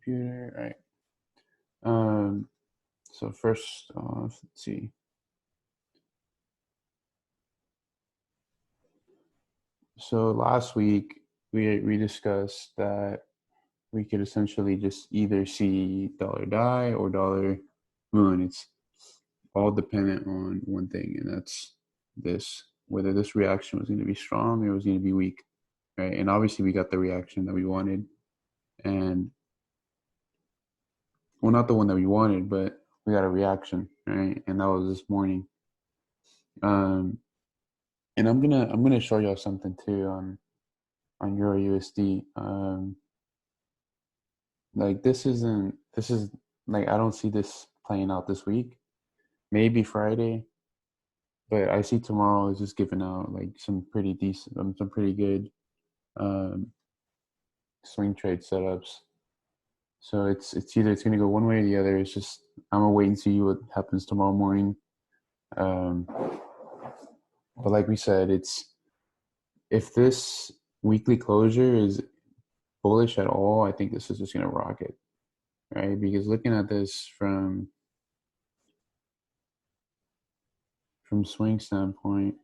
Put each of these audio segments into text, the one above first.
computer. All right. So first off, let's see. So last week we discussed that we could essentially just either see dollar die or dollar moon. It's all dependent on one thing, and that's this, whether this reaction was going to be strong or it was going to be weak, right? And obviously we got the reaction that we wanted, and well, not the one that we wanted, but we got a reaction, right? And that was this morning. And I'm gonna show y'all something too on EURUSD. Like this is like, I don't see this playing out this week. Maybe Friday, but I see tomorrow is just giving out like some pretty decent, some pretty good swing trade setups. So it's either it's gonna go one way or the other. It's just I'm gonna wait and see what happens tomorrow morning. But like we said, if this weekly closure is bullish at all, I think this is just gonna rocket, right? Because looking at this from swing standpoint,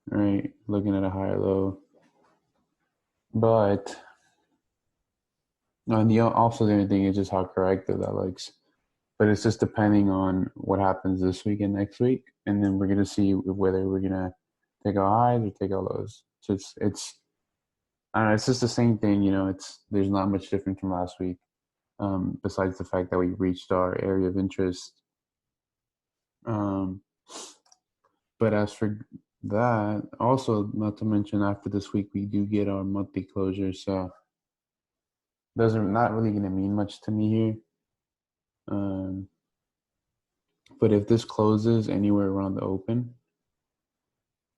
right? Looking at a higher low, but also the other thing is just how corrective that looks. But it's just depending on what happens this week and next week, and then we're gonna see whether we're gonna take our highs or take our lows. So it's I don't know, it's just the same thing, there's not much different from last week, besides the fact that we reached our area of interest. But as for that, also not to mention after this week we do get our monthly closure, so not really going to mean much to me here. But if this closes anywhere around the open,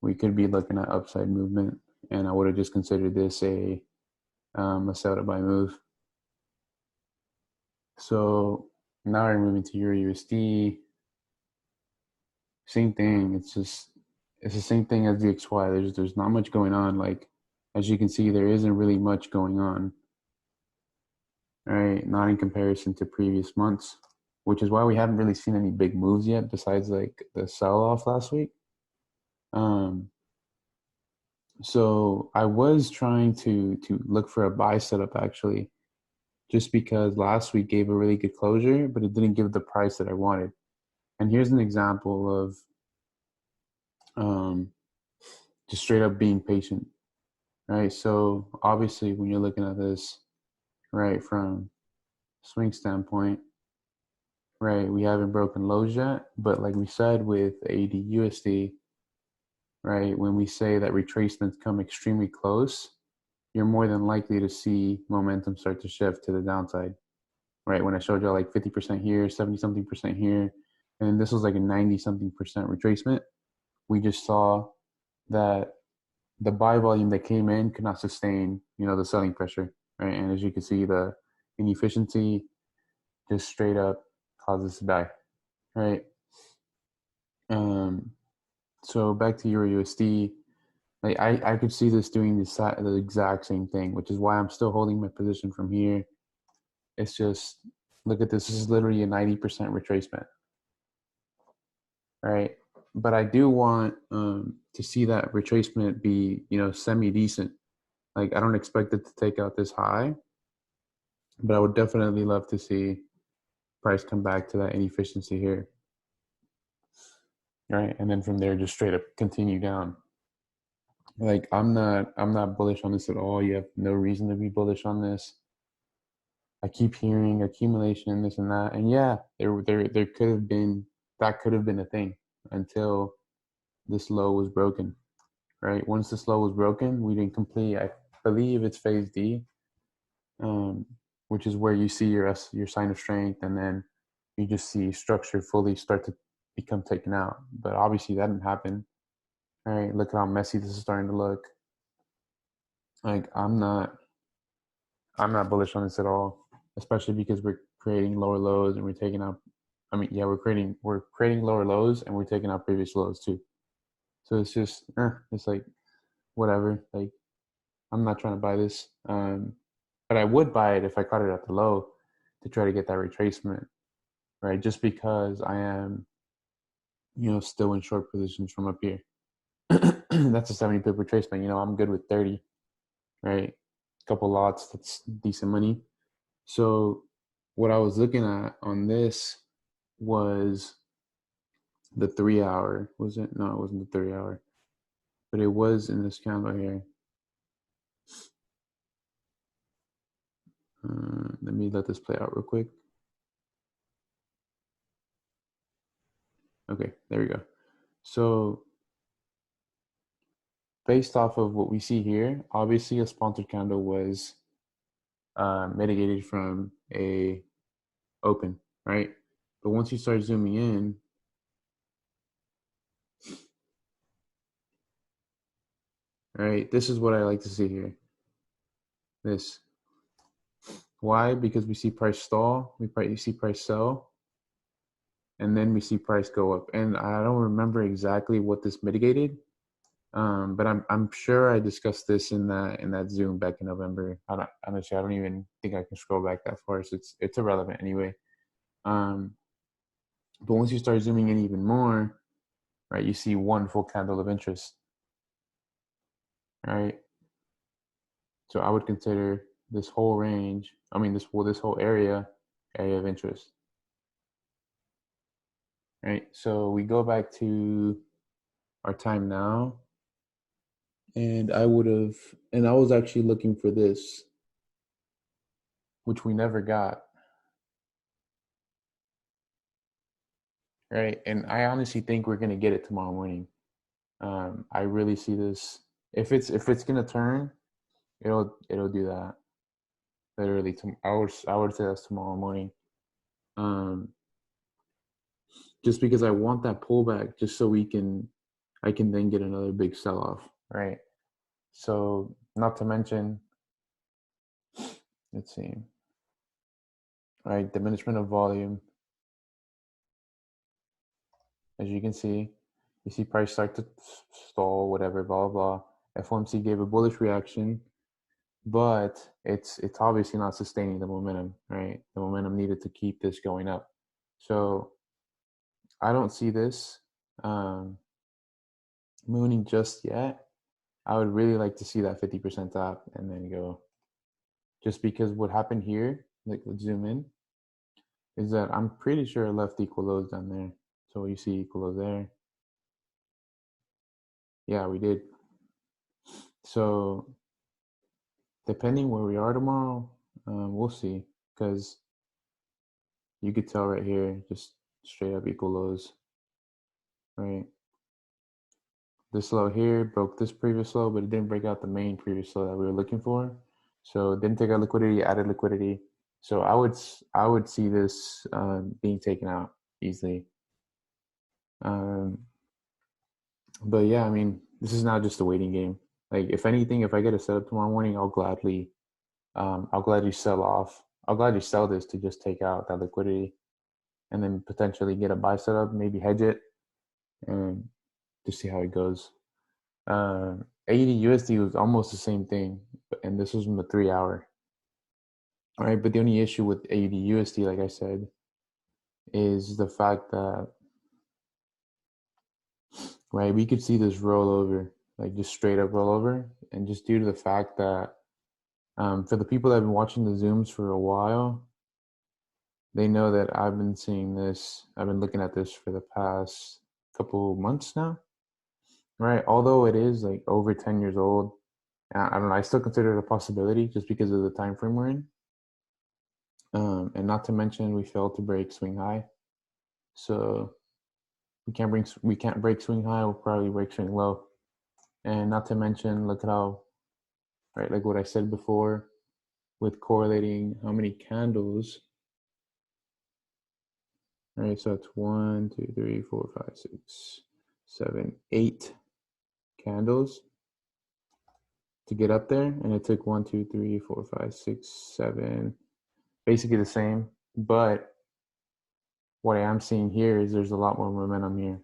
we could be looking at upside movement, and I would have just considered this a sell to buy move. So now we're moving to EURUSD. Same thing. It's the same thing as the XY. There's not much going on. Like, as you can see, there isn't really much going on, right? Not in comparison to previous months, which is why we haven't really seen any big moves yet, besides like the sell-off last week. So I was trying to look for a buy setup actually, just because last week gave a really good closure, but it didn't give the price that I wanted. And here's an example of just straight up being patient, right? So obviously when you're looking at this, right, from swing standpoint, right, we haven't broken lows yet, but like we said with AUDUSD, right, when we say that retracements come extremely close, you're more than likely to see momentum start to shift to the downside, right? When I showed you like 50% here, 70-something% here, and this was like a 90-something% retracement, we just saw that the buy volume that came in could not sustain, the selling pressure, right? And as you can see, the inefficiency just straight up causes to die, right? So back to EURUSD, like I could see this doing the exact same thing, which is why I'm still holding my position from here. It's just, look at this. This is literally a 90% retracement, right? But I do want to see that retracement be, semi-decent. Like, I don't expect it to take out this high, but I would definitely love to see price come back to that inefficiency here, right? And then from there, just straight up continue down. Like, I'm not bullish on this at all. You have no reason to be bullish on this. I keep hearing accumulation and this and that, and yeah, there could have been a thing until this low was broken, right? Once this low was broken, we didn't complete. I believe it's phase D, which is where you see your sign of strength, and then you just see structure fully start to become taken out. But obviously that didn't happen. All right, look at how messy this is starting to look. Like, I'm not bullish on this at all, especially because we're creating lower lows and we're taking out. We're creating lower lows and we're taking out previous lows too. So it's just, it's like, whatever. Like, I'm not trying to buy this. But I would buy it if I caught it at the low to try to get that retracement, right? Just because I am, still in short positions from up here. That's a 70 pip retracement. I'm good with 30, right? A couple lots, that's decent money. So what I was looking at on this was the 3 hour. Was it? No, it wasn't the 3 hour, but it was in this candle here. Let me let this play out real quick. Okay, there we go. So based off of what we see here, obviously a sponsored candle was mitigated from a open, right? But once you start zooming in, right, this is what I like to see here. This. Why? Because we see price stall, you see price sell, and then we see price go up. And I don't remember exactly what this mitigated, but I'm sure I discussed this in that Zoom back in November. Honestly, I don't even think I can scroll back that far, so it's irrelevant anyway. But once you start zooming in even more, right, you see one full candle of interest, right? So I would consider this whole range, this whole area of interest, right? So we go back to our time now, and I was actually looking for this, which we never got, right? And I honestly think we're gonna get it tomorrow morning. I really see this. If it's gonna turn, it'll do that. Literally, I would say that's tomorrow morning. Um, just because I want that pullback, just so I can then get another big sell off, right? So, not to mention, let's see, right, diminishment of volume. As you can see, you see price start to stall, whatever, blah, blah, blah. FOMC gave a bullish reaction, but it's obviously not sustaining the momentum, right? The momentum needed to keep this going up. So I don't see this mooning just yet. I would really like to see that 50% top and then go. Just because what happened here, like let's zoom in, is that I'm pretty sure I left equal lows down there. So you see equal lows there. Yeah, we did. So depending where we are tomorrow, we'll see. Because you could tell right here, just straight up equal lows, right? This low here broke this previous low, but it didn't break out the main previous low that we were looking for. So it didn't take out liquidity, added liquidity. So I would see this being taken out easily. But yeah, I mean, this is not just a waiting game. Like if anything, if I get a setup tomorrow morning, I'll gladly sell off. I'll gladly sell this to just take out that liquidity, and then potentially get a buy setup, maybe hedge it, and just see how it goes. AUDUSD was almost the same thing, and this was from the 3 hour. All right, but the only issue with AUDUSD, like I said, is the fact that, right, we could see this rollover, like just straight up rollover, and just due to the fact that for the people that have been watching the Zooms for a while, they know that I've been seeing this. I've been looking at this for the past couple months now, right? Although it is like over 10 years old, I don't know. I still consider it a possibility just because of the time frame we're in. And not to mention, we failed to break swing high, so we can't break swing high. We'll probably break swing low. And not to mention, look at how, right, like what I said before, with correlating how many candles. All right, so it's 1, 2, 3, 4, 5, 6, 7, 8 candles to get up there, and it took 1, 2, 3, 4, 5, 6, 7, basically the same. But what I am seeing here is there's a lot more momentum here,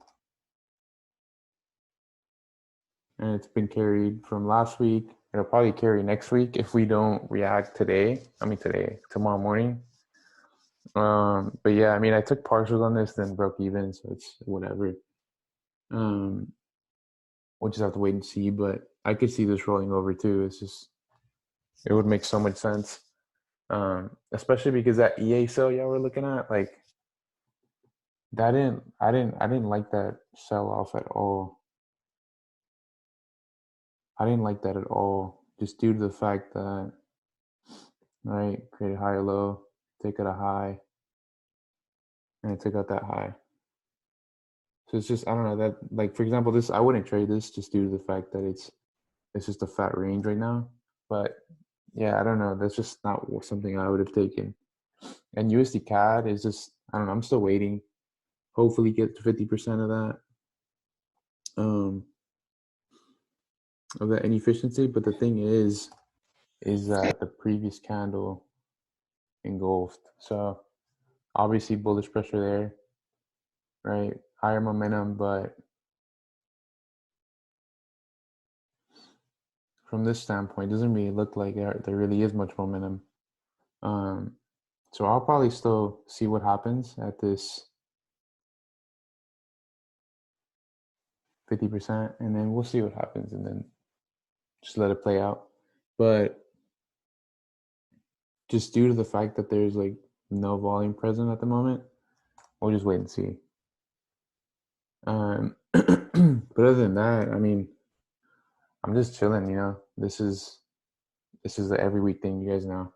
and it's been carried from last week It'll probably carry next week if we don't react today. Tomorrow morning. But yeah, I mean, I took partials on this, then broke even, so it's whatever. We'll just have to wait and see. But I could see this rolling over too. It would make so much sense, especially because that EA sale y'all were looking at, like I didn't like that sell off at all. I didn't like that at all, just due to the fact that, right, create a higher low, take out a high, and it took out that high. So it's just, I don't know, that, like, for example, this, I wouldn't trade this just due to the fact that it's just a fat range right now. But yeah, I don't know, that's just not something I would have taken. And USDCAD is just, I don't know, I'm still waiting. Hopefully get to 50% of that. Of that inefficiency. But the thing is that the previous candle engulfed. So obviously bullish pressure there, right? Higher momentum, but from this standpoint, it doesn't really look like there really is much momentum. So I'll probably still see what happens at this 50%, and then we'll see what happens, and then just let it play out. But just due to the fact that there's like no volume present at the moment, we'll just wait and see. But other than that, I mean, I'm just chilling, you know. This is the every week thing, you guys know.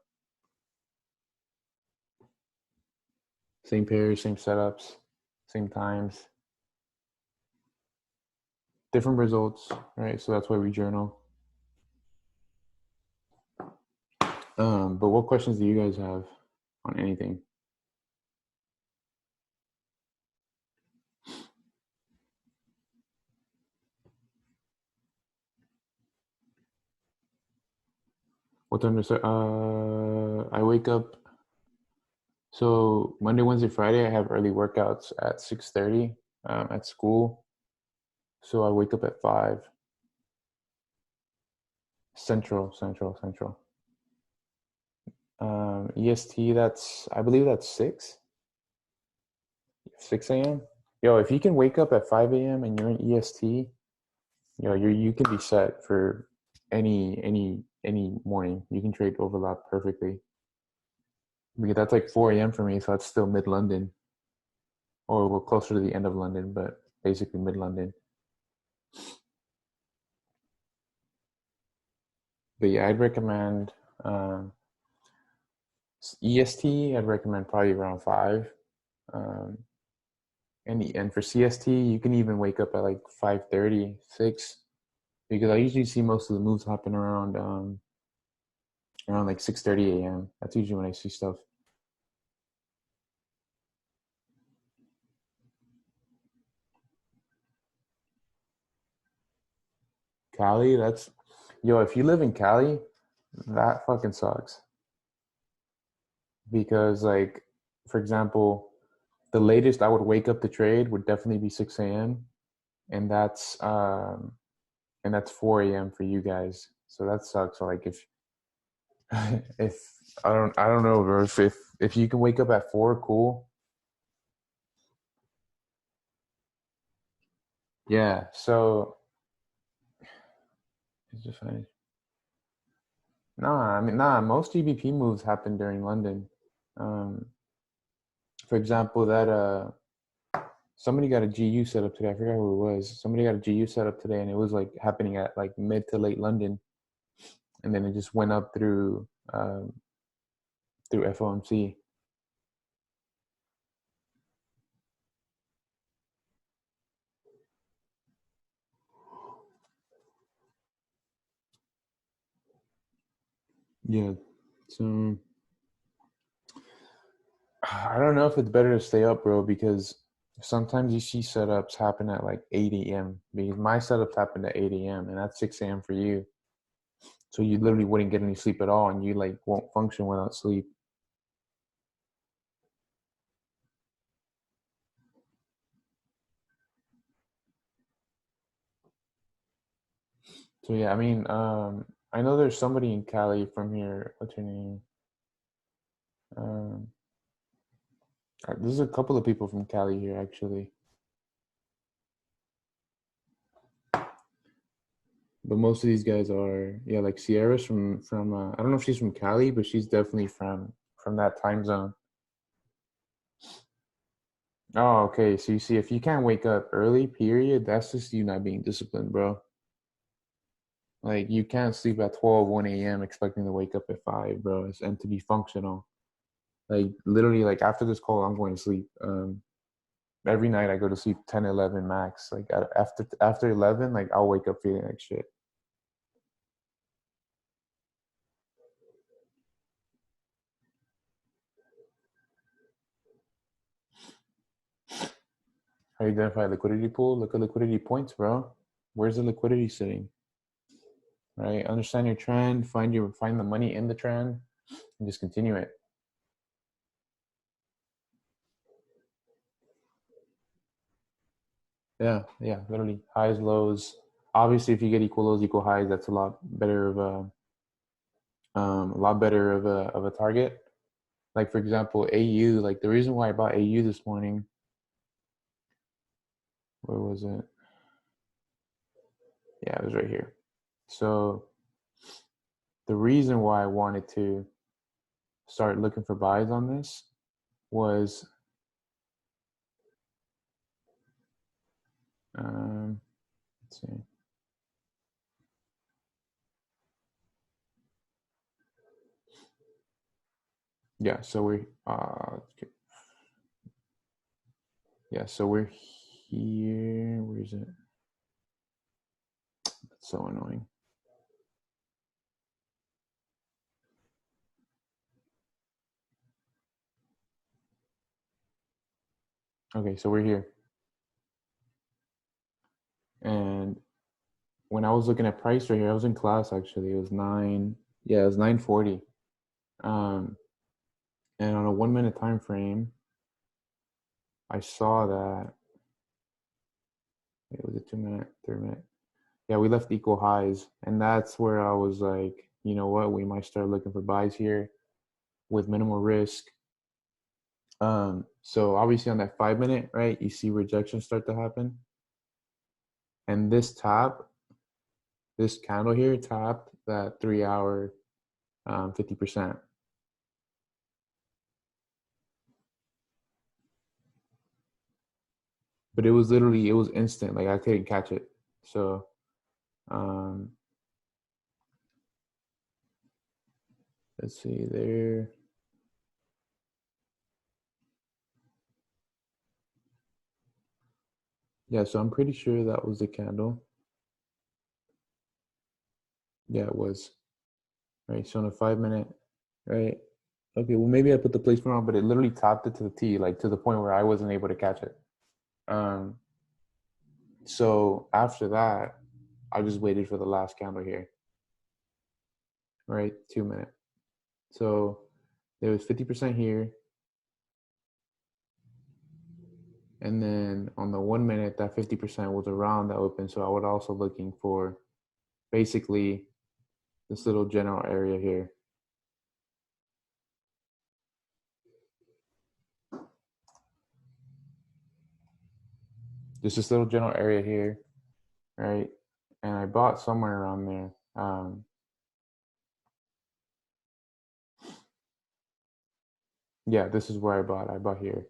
Same pairs, same setups, same times, different results, right? So that's why we journal. But what questions do you guys have on anything? What time to start? I wake up. So Monday, Wednesday, Friday, I have early workouts at 6:30 at school. So I wake up at 5. Central. EST, I believe that's 6 a.m. Yo, if you can wake up at 5 a.m. and you're in EST, yo, you can be set for any morning. You can trade overlap perfectly. Because that's like 4 a.m. for me, so that's still mid London, or we're closer to the end of London, but basically mid London. But yeah, I'd recommend EST. I'd recommend probably around 5. And for CST, you can even wake up at like 5:30, 6, because I usually see most of the moves happen around like 6:30 a.m. That's usually when I see stuff. Cali, if you live in Cali, that fucking sucks. Because, like, for example, the latest I would wake up to trade would definitely be 6 a.m. and that's 4 a.m. for you guys. So that sucks. So like if if I don't know, bro. If you can wake up at 4, cool. Yeah. So it's just funny. Most GBP moves happen during London. Um, for example, that somebody got a GU set up today. I forgot who it was. Somebody got a GU set up today, and it was like happening at like mid to late London, and then it just went up through FOMC. Yeah. So I don't know if it's better to stay up, bro, because sometimes you see setups happen at like 8 a.m. Because my setups happen at 8 a.m. and that's 6 a.m. for you. So you literally wouldn't get any sleep at all, and you like won't function without sleep. So yeah, I mean, I know there's somebody in Cali from here. What's her name? There's a couple of people from Cali here, actually. But most of these guys are, yeah, like Sierra's from I don't know if she's from Cali, but she's definitely from that time zone. Oh, okay. So you see, if you can't wake up early, period, that's just you not being disciplined, bro. Like you can't sleep at 12, 1 a.m. expecting to wake up at 5, bro, and to be functional. Like literally, like after this call, I'm going to sleep. Every night I go to sleep 10, 11 max. Like after 11, like I'll wake up feeling like shit. How you identify liquidity pool? Look at liquidity points, bro. Where's the liquidity sitting? Right? Understand your trend, find the money in the trend, and just continue it. Yeah, literally highs, lows. Obviously, if you get equal lows, equal highs, that's a lot better of a target. Like for example, AU. Like the reason why I bought AU this morning. Where was it? Yeah, it was right here. So the reason why I wanted to start looking for buys on this was let's see. Yeah, so we're yeah, so we're here. Where is it? That's so annoying. Okay, so we're here. And when I was looking at price right here, I was in class actually. It was 940. And on a 1 minute time frame, I saw that it was a 2 minute, 3 minute. Yeah, we left equal highs. And that's where I was like, you know what, we might start looking for buys here with minimal risk. So obviously on that 5 minute, right, you see rejections start to happen. And this candle here tapped that 3 hour 50%. But it was instant. Like I couldn't catch it. So let's see there. Yeah, so I'm pretty sure that was the candle. Yeah, it was. Right, so on a 5 minute, right? Okay, well maybe I put the placement wrong, but it literally topped it to the T, like to the point where I wasn't able to catch it. So after that, I just waited for the last candle here. Right, 2 minute. So there was 50% here. And then on the 1 minute, that 50% was around the open. So I was also looking for basically this little general area here. Just this little general area here, right? And I bought somewhere around there. Yeah, this is where I bought. I bought here,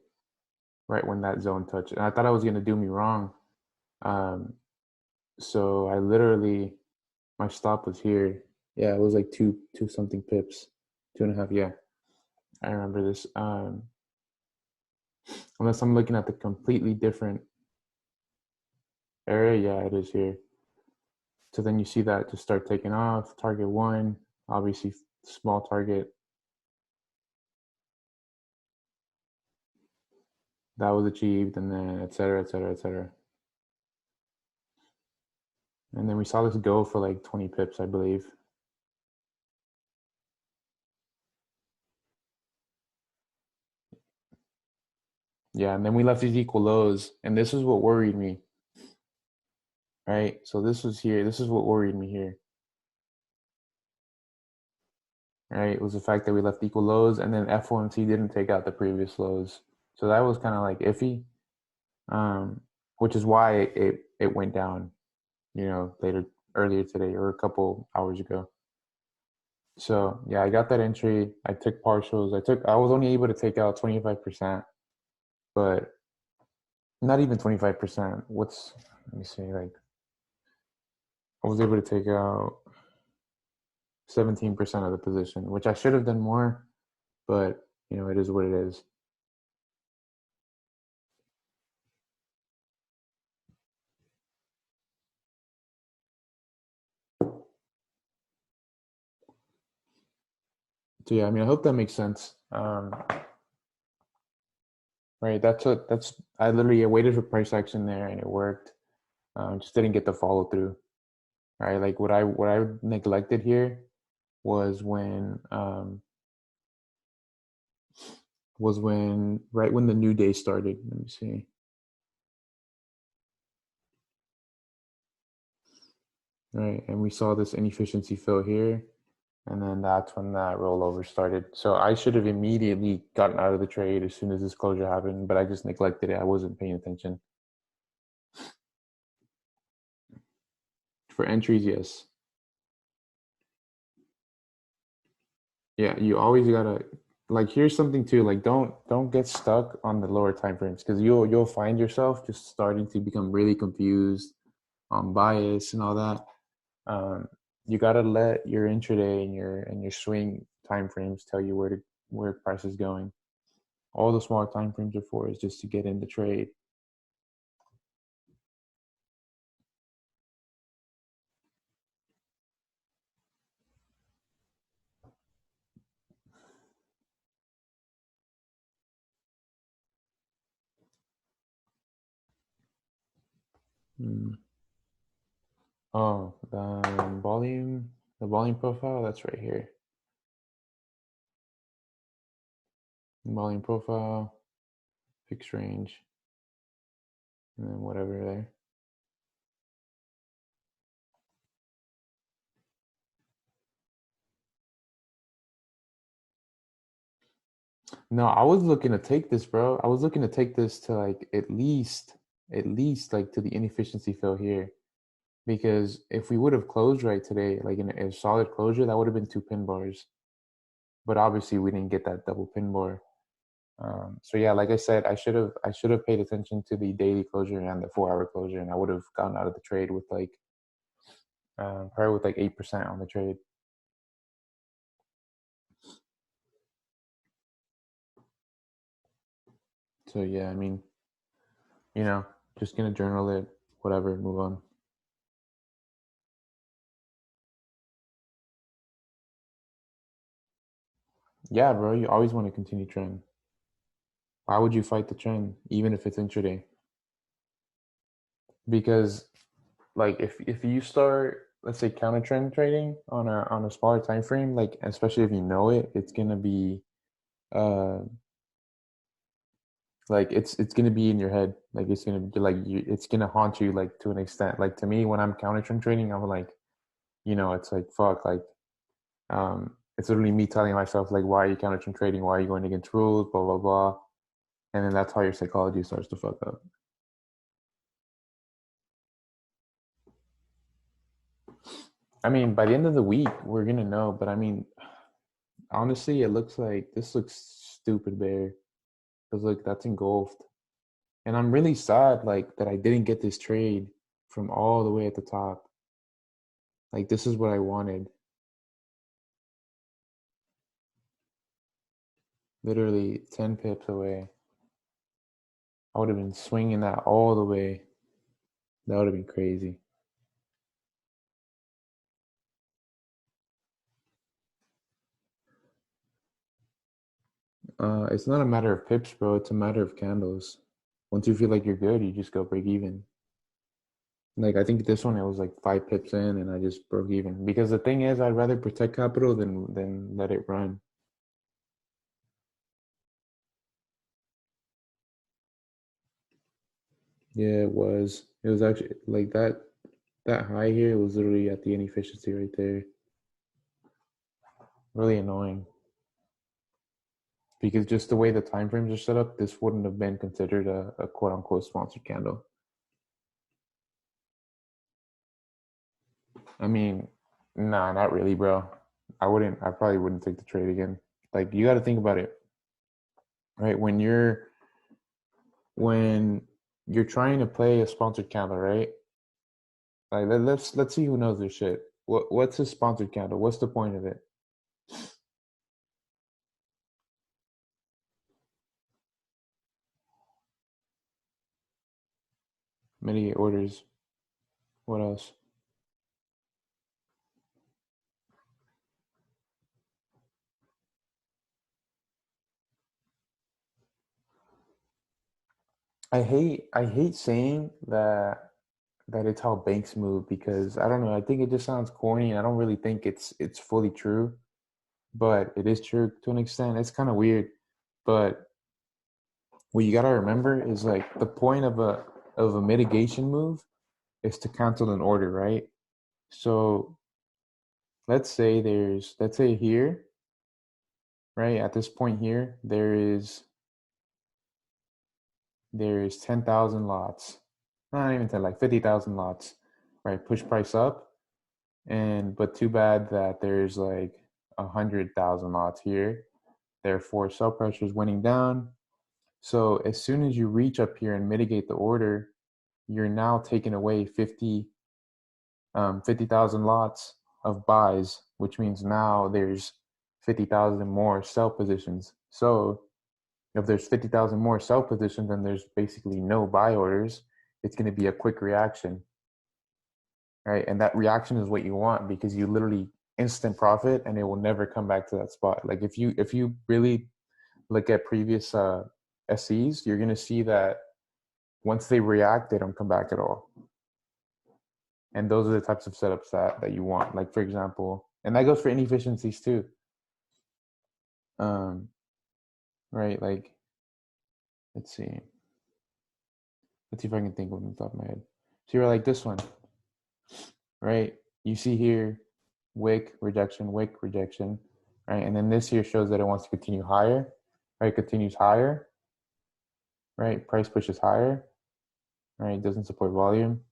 right when that zone touched. And I thought I was gonna do me wrong. So I literally, my stop was here. Yeah, it was like two something pips, 2.5. Yeah, I remember this. Unless I'm looking at the completely different area, yeah, it is here. So then you see that just start taking off. Target 1, obviously small target. That was achieved, and then et cetera, et cetera, et cetera. And then we saw this go for like 20 pips, I believe. Yeah, and then we left these equal lows, and this is what worried me. Right? So this was here. This is what worried me here. right? It was the fact that we left equal lows, and then FOMC didn't take out the previous lows. So that was kind of like iffy, which is why it went down, earlier today or a couple hours ago. So yeah, I got that entry. I took partials. I was only able to take out 25%, but not even 25%. Let me see, like I was able to take out 17% of the position, which I should have done more, but it is what it is. So yeah, I mean, I hope that makes sense. Right, I literally waited for price action there and it worked. Just didn't get the follow through. Right, like what I neglected here was right when the new day started. Let me see. Right, and we saw this inefficiency fill here, and then that's when that rollover started. So I should have immediately gotten out of the trade as soon as this closure happened, but I just neglected it. I wasn't paying attention. For entries, yes. Yeah, you always gotta, like, here's something too, like don't get stuck on the lower time frames, because you'll find yourself just starting to become really confused on bias and all that. You gotta let your intraday and your swing time frames tell you where price is going. All the smaller time frames are for is just to get in the trade. Oh, the volume profile, that's right here. Volume profile, fixed range, and then whatever there. No, I was looking to take this, bro. I was looking to take this to like at least like to the inefficiency fill here. Because if we would have closed right today, like in a solid closure, that would have been 2 pin bars. But obviously we didn't get that double pin bar. So yeah, like I said, I should have paid attention to the daily closure and the 4 hour closure, and I would have gotten out of the trade with like probably with like 8% on the trade. So yeah, I mean, just gonna journal it, whatever, move on. Yeah, bro, you always want to continue trend. Why would you fight the trend, even if it's intraday? Because like if you start, let's say, counter trend trading on a smaller time frame, like especially if you know it, it's gonna be uh like it's gonna be in your head. Like it's gonna be like it's gonna haunt you, like, to an extent. Like to me, when I'm counter trend trading, I'm like, it's like, fuck, like it's literally me telling myself, like, why are you counter trend trading? Why are you going against rules? Blah blah blah. And then that's how your psychology starts to fuck up. I mean, by the end of the week, we're gonna know. But I mean, honestly, it looks like this looks stupid bare. Because look, that's engulfed. And I'm really sad, like, that I didn't get this trade from all the way at the top. Like, this is what I wanted. Literally 10 pips away. I would have been swinging that all the way. That would have been crazy. It's not a matter of pips, bro. It's a matter of candles. Once you feel like you're good, you just go break even. Like, I think this one, it was like 5 pips in, and I just broke even. Because the thing is, I'd rather protect capital than let it run. Yeah, it was. It was actually like that high here was literally at the inefficiency right there. Really annoying. Because just the way the time frames are set up, this wouldn't have been considered a quote unquote sponsored candle. I mean, nah, not really, bro. I probably wouldn't take the trade again. Like, you got to think about it, right? When you're trying to play a sponsored candle, right? Like, let's see who knows this shit. What's a sponsored candle? What's the point of it? Mitigate orders. What else? I hate saying that it's how banks move, because I don't know, I think it just sounds corny, and I don't really think it's fully true, but it is true to an extent. It's kind of weird, but what you got to remember is, like, the point of a mitigation move is to cancel an order, right? So let's say here, right, at this point here, there is 10,000 lots, not even 10, like 50,000 lots, right? Push price up, but too bad that there's like 100,000 lots here. Therefore, sell pressure is winning down. So as soon as you reach up here and mitigate the order, you're now taking away 50,000 lots of buys, which means now there's 50,000 more sell positions. So if there's 50,000 more sell positions and there's basically no buy orders, it's going to be a quick reaction, right? And that reaction is what you want, because you literally instant profit and it will never come back to that spot. Like, if you really look at previous SEs, you're going to see that once they react, they don't come back at all. And those are the types of setups that you want. Like, for example, and that goes for inefficiencies too. Um, right? Like, let's see. Let's see if I can think of it on the top of my head. So you're like this one, right? You see here, wick, rejection, right? And then this here shows that it wants to continue higher, right? Continues higher, right? Price pushes higher, right? Doesn't support volume,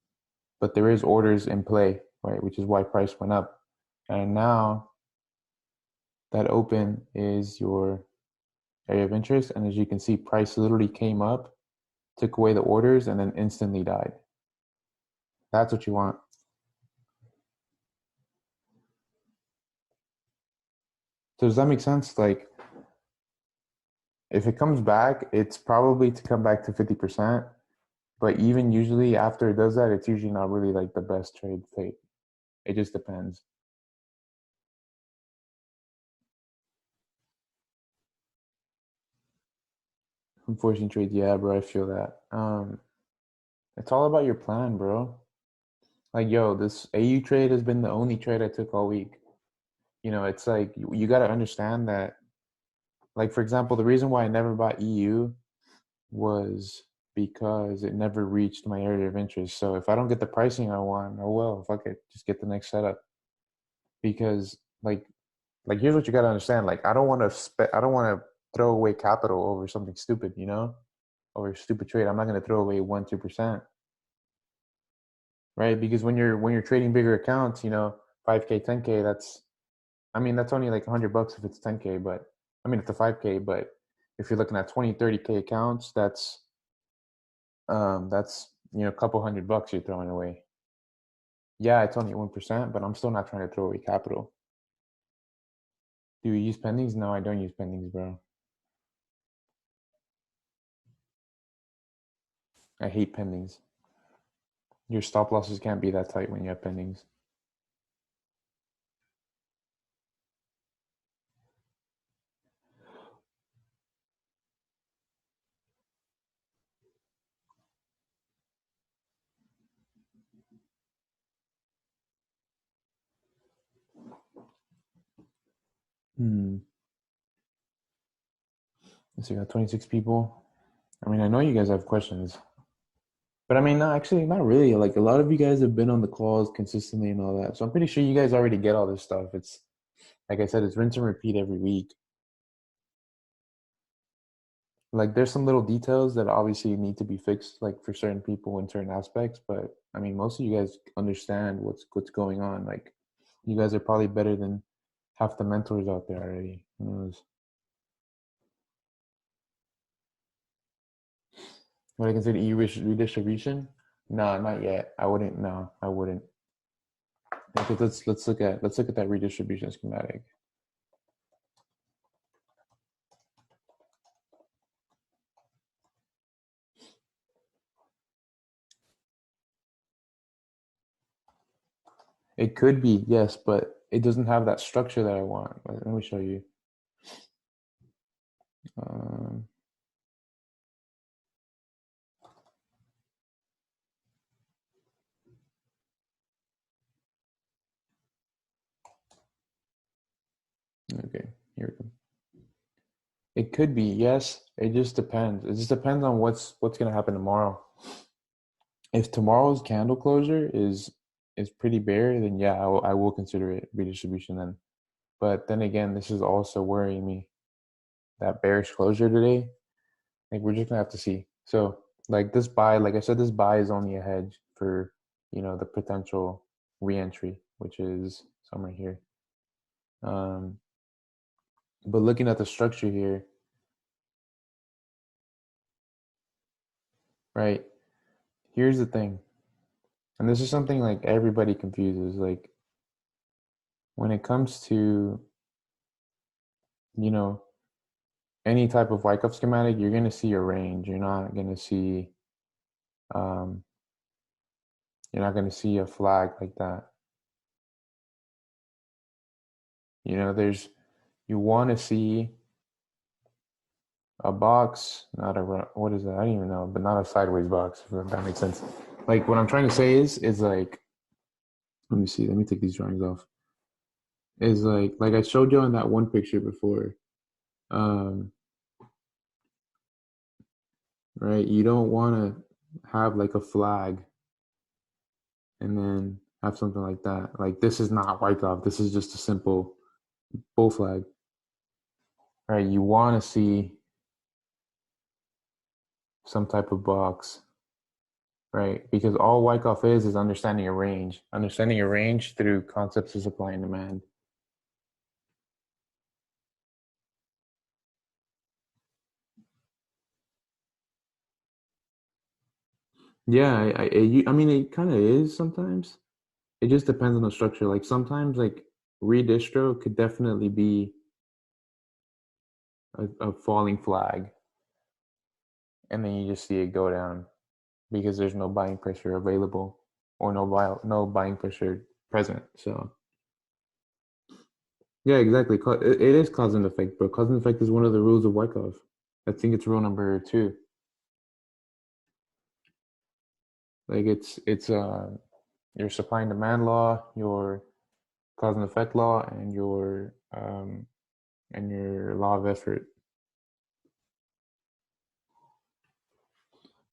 but there is orders in play, right? Which is why price went up. And now that open is your area of interest. And as you can see, price literally came up, took away the orders, and then instantly died. That's what you want. So does that make sense? Like, if it comes back, it's probably to come back to 50%. But even usually after it does that, it's usually not really like the best trade to take. It just depends. Unfortunate trades, yeah, bro, I feel that. It's all about your plan, bro. Like, yo, this AU trade has been the only trade I took all week. It's like you got to understand that. Like, for example, the reason why I never bought EU was because it never reached my area of interest. So if I don't get the pricing I want, oh well, fuck it, just get the next setup. Because like here's what you got to understand. Like, I don't want to throw away capital over something stupid, over a stupid trade. I'm not going to throw away 1-2%, right? Because when you're trading bigger accounts, 5K, 10K, that's only like $100 if it's 10K, but I mean, it's a 5K, but if you're looking at 20, 30K accounts, that's a couple $100 you're throwing away. Yeah, it's only 1%, but I'm still not trying to throw away capital. Do you use pendings? No, I don't use pendings, bro. I hate pendings. Your stop losses can't be that tight when you have pendings. Let's see, we got 26 people. I mean, I know you guys have questions, but I mean, no, actually, not really. Like, a lot of you guys have been on the calls consistently and all that, so I'm pretty sure you guys already get all this stuff. like I said, it's rinse and repeat every week. Like there's some little details that obviously need to be fixed, like for certain people in certain aspects. But I mean, most of you guys understand what's going on. Like you guys are probably better than half the mentors out there already. Who knows? What I consider redistribution? No, not yet. I wouldn't. No, I wouldn't. Okay, let's look at that redistribution schematic. It could be, yes, but it doesn't have that structure that I want. Let me show you. Um, okay, here we go. It could be, yes. It just depends. It just depends on what's going to happen tomorrow. If tomorrow's candle closure is pretty bare, then yeah, I will consider it redistribution then. But then again, this is also worrying me. That bearish closure today, like we're just gonna have to see. So like this buy, like I said, this buy is only a hedge for the potential re-entry, which is somewhere here. But looking at the structure here, right? Here's the thing, and this is something like everybody confuses. Like when it comes to any type of Wyckoff schematic, you're gonna see a range. Um, you're not gonna see a flag like that. You want to see a box, not a what is that? I don't even know, but not a sideways box. If that makes sense. Like what I'm trying to say is like, let me see. Let me take these drawings off. Is like I showed you in that one picture before. Right? You don't want to have like a flag and then have something like that. Like this is not Wyckoff. This is just a simple bull flag. Right? You want to see some type of box, right? Because all Wyckoff is understanding a range through concepts of supply and demand. Yeah, I mean, it kind of is sometimes. It just depends on the structure. Like sometimes, like redistro could definitely be a falling flag, and then you just see it go down because there's no buying pressure available or no buying pressure present. So yeah, exactly. It is cause and effect, but cause and effect is one of the rules of Wyckoff. I think it's rule number 2. Like it's your supply and demand law, your cause and effect law, and your law of effort.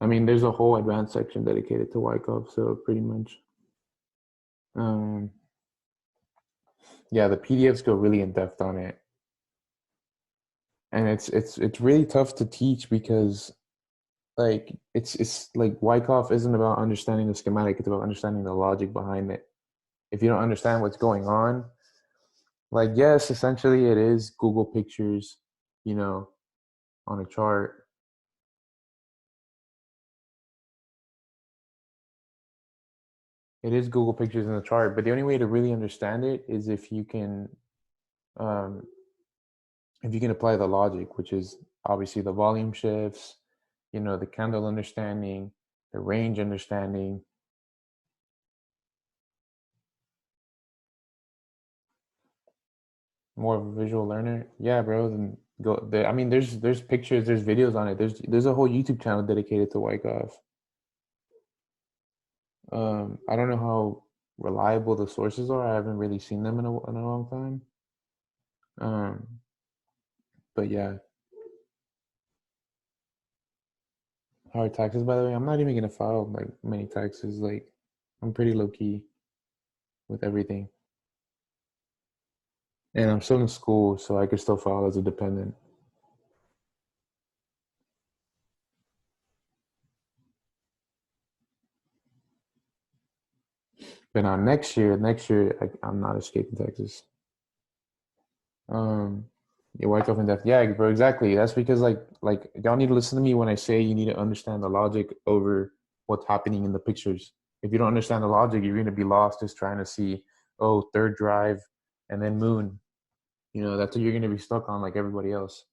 I mean, there's a whole advanced section dedicated to Wyckoff, so pretty much. Yeah, the PDFs go really in depth on it, and it's really tough to teach because like it's like Wyckoff isn't about understanding the schematic; it's about understanding the logic behind it. If you don't understand what's going on, like yes, essentially it is Google Pictures, on a chart. It is Google Pictures in the chart, but the only way to really understand it is um, if you can apply the logic, which is obviously the volume shifts, the candle understanding, the range understanding. More of a visual learner, yeah, bro. Then go there. I mean, there's pictures, there's videos on it. There's a whole YouTube channel dedicated to Wyckoff. I don't know how reliable the sources are. I haven't really seen them in a long time. But yeah, hard taxes. By the way, I'm not even gonna file like many taxes. Like, I'm pretty low key with everything. And I'm still in school, so I could still file as a dependent. But now next year, I'm not escaping Texas. Um, yeah, Wyckoff and Def. Yeah, bro, exactly. That's because like y'all need to listen to me when I say you need to understand the logic over what's happening in the pictures. If you don't understand the logic, you're gonna be lost just trying to see, oh, third drive and then moon. You know, that's what you're gonna be stuck on like everybody else.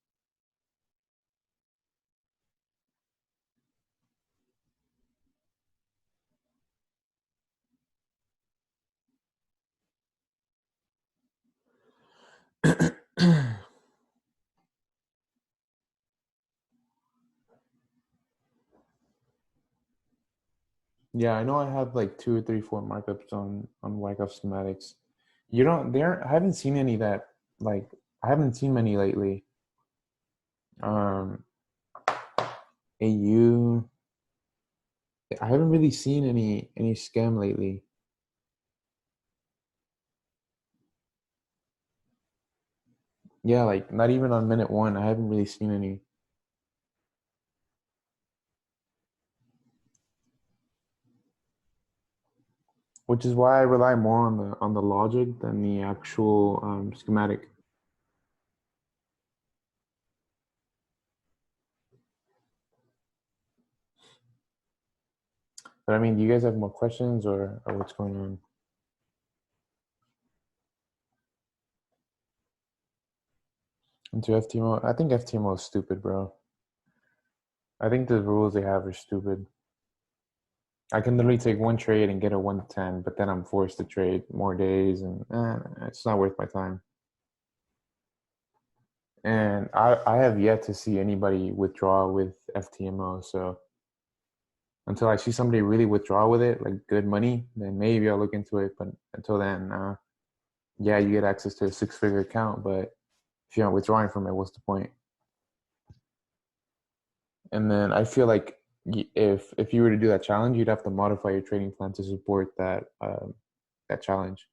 Yeah, I know I have like two or three, four markups on Wyckoff schematics. You don't there I haven't seen any that like I haven't seen many lately. Um AU I haven't really seen any scam lately. Yeah, like not even on minute one. I haven't really seen any. Which is why I rely more on the logic than the actual schematic. But I mean, do you guys have more questions or what's going on? Into FTMO? I think FTMO is stupid, bro. I think the rules they have are stupid. I can literally take one trade and get a 110, but then I'm forced to trade more days, and it's not worth my time. And I have yet to see anybody withdraw with FTMO. So until I see somebody really withdraw with it, like good money, then maybe I'll look into it. But until then, yeah, you get access to a six-figure account, but if you're not withdrawing from it, what's the point? And then I feel like if you were to do that challenge, you'd have to modify your trading plan to support that challenge.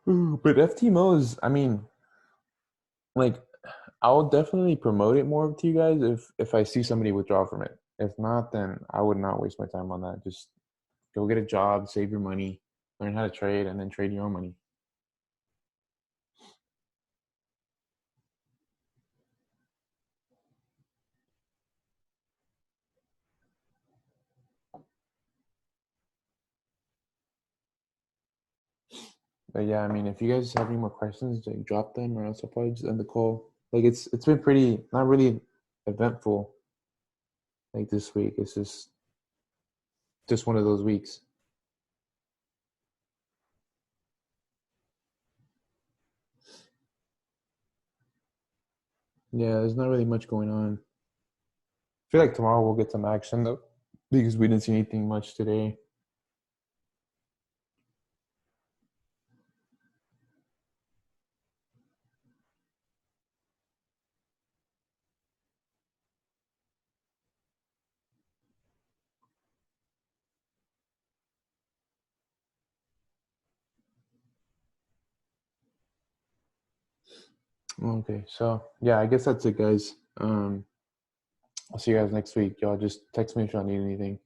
But FTMOs, I mean, like I'll definitely promote it more to you guys if I see somebody withdraw from it. If not, then I would not waste my time on that. Just go get a job, save your money, learn how to trade, and then trade your own money. But yeah, I mean, if you guys have any more questions, like drop them, or else I'll probably just end the call. Like it's been pretty not really eventful like this week. It's just one of those weeks. Yeah, there's not really much going on. I feel like tomorrow we'll get some action though, because we didn't see anything much today. Okay, so yeah, I guess that's it, guys. I'll see you guys next week. Y'all just text me if y'all need anything.